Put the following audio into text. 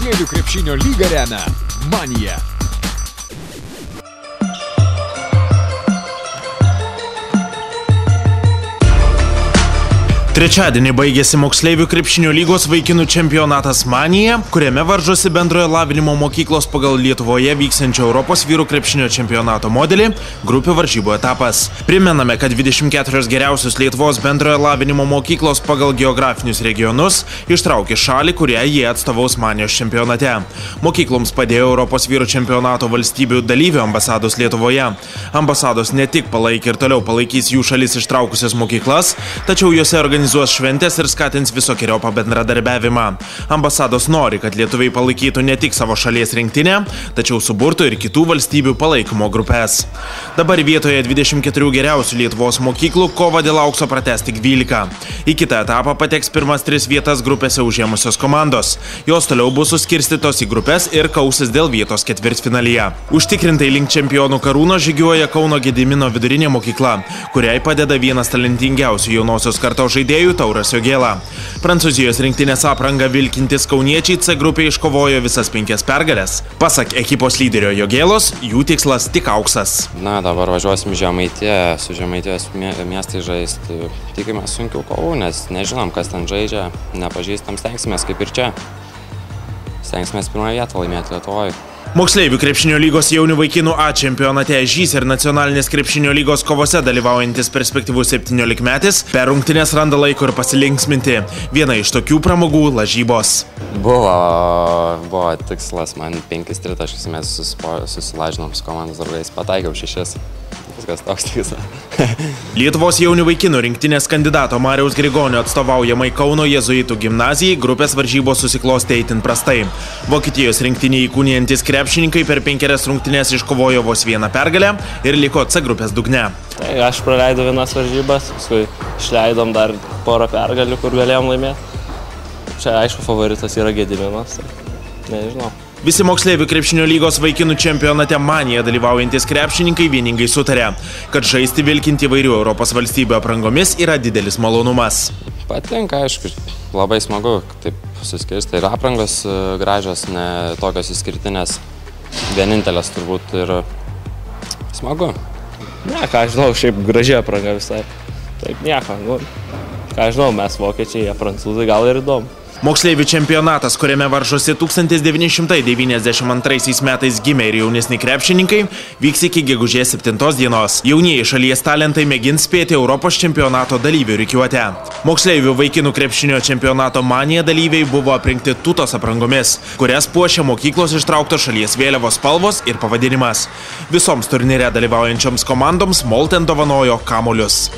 Moksleivių krepšinio lygą remia Manija. Trečiadienį baigėsi Moksleivių krepšinio lygos vaikinų čempionatas Manija, kuriame varžosi bendrojo lavinimo mokyklos pagal Lietuvoje vyksiančio Europos vyrų krepšinio čempionato modelį grupių varžybų etapas. Primename, kad 24 geriausius Lietuvos bendrojo lavinimo mokyklos pagal geografinius regionus ištraukė šalį, kurią jie atstovaus Manijos čempionate. Mokykloms padėjo Europos vyrų čempionato valstybių dalyvių ambasados Lietuvoje. Ambasados ne tik palaikė ir toliau palaikys jų šalis ištraukusias mokyklas, tačiau juose organizuos šventės ir skatins visokeriopą bendradarbiavimą. Ambasados nori, kad lietuviai palaikytų ne tik savo šalies rinktinę, tačiau suburtų ir kitų valstybių palaikymo grupės. Dabar vietoje 24 geriausių Lietuvos mokyklų kovą dėl aukso pratęs tik 12. Į kitą etapą pateks pirmas 3 vietas grupėse užėmusios komandos. Jos toliau bus suskirstytos į grupės ir kausis dėl vietos ketvirtfinalyje. Užtikrintai link čempionų karūno žygiuoja Kauno Gedimino vidurinė mokykla, kuriai padeda vienas talentingiausių jaunosios kartos žaidėjų Tauras Jogėla. Prancūzijos rinktinės aprangą vilkintis kauniečiai C grupėje iškovojo visas 5 pergales. Pasak ekipos lyderio Jogėlos, jų tikslas tik auksas. Dabar važiuosim Žemaitiją, su Žemaitijos miestai žaisti. Tikimės sunkių kovų, nes nežinom, kas ten žaidžia, nepažįstam, stengsimės kaip ir čia. Stengsimės pirmą vietą laimėti Lietuvoje. Moksleivių krepšinio lygos jaunių vaikinų A čempionate Žys ir nacionalinės krepšinio lygos kovose dalyvaujantis perspektyvus 17-metis per rungtynes randa laiko ir pasilinksminti. Viena iš tokių pramogų – lažybos. Buvo tikslas man 5 tritaškius, mes susilažinom su komandos draugais, pataikiau 6. Viskas toks tikslas. Lietuvos jaunių vaikinų rinktinės kandidato Mariaus Grigonio atstovaujamai Kauno jėzuitų gimnazijai grupės varžybos susiklostė itin prastai. Vokietijos rinktinė įkūnijantis krepšininkai per 5 rungtynes iškovojo vos 1 pergalę ir liko C grupės dugne. Tai aš praleidau vienas varžybas, paskui išleidom dar porą pergalių, kur galėjom laimėti. Čia aišku favoritas yra Gediminas, nežinau. Visi Moksleivių krepšinio lygos vaikinų čempionate Manija dalyvaujantis krepšininkai vieningai sutarė, kad žaisti vilkinti įvairių Europos valstybių aprangomis yra didelis malonumas. Patinka, aišku, labai smagu taip suskirsti. Ir aprangos gražios, ne tokios išskirtinės, vienintelės turbūt ir smagu. Ne, ką žinau, šiaip graži apranga visai. Taip, nieko, ką žinau, mes vokiečiai, jie prancūzai, gal ir įdomu. Moksleivių čempionatas, kuriame varžosi 1992 metais gimę ir jaunesni krepšininkai, vyks iki gegužės 7 dienos. Jaunieji šalies talentai mėgins spėti Europos čempionato dalyvių rikiuotę. Moksleivių vaikinų krepšinio čempionato Manija dalyviai buvo aprinkti tutos aprangomis, kurias puošia mokyklos ištrauktos šalies vėliavos spalvos ir pavadinimas. Visoms turnyre dalyvaujančioms komandoms Molten dovanojo kamuolius.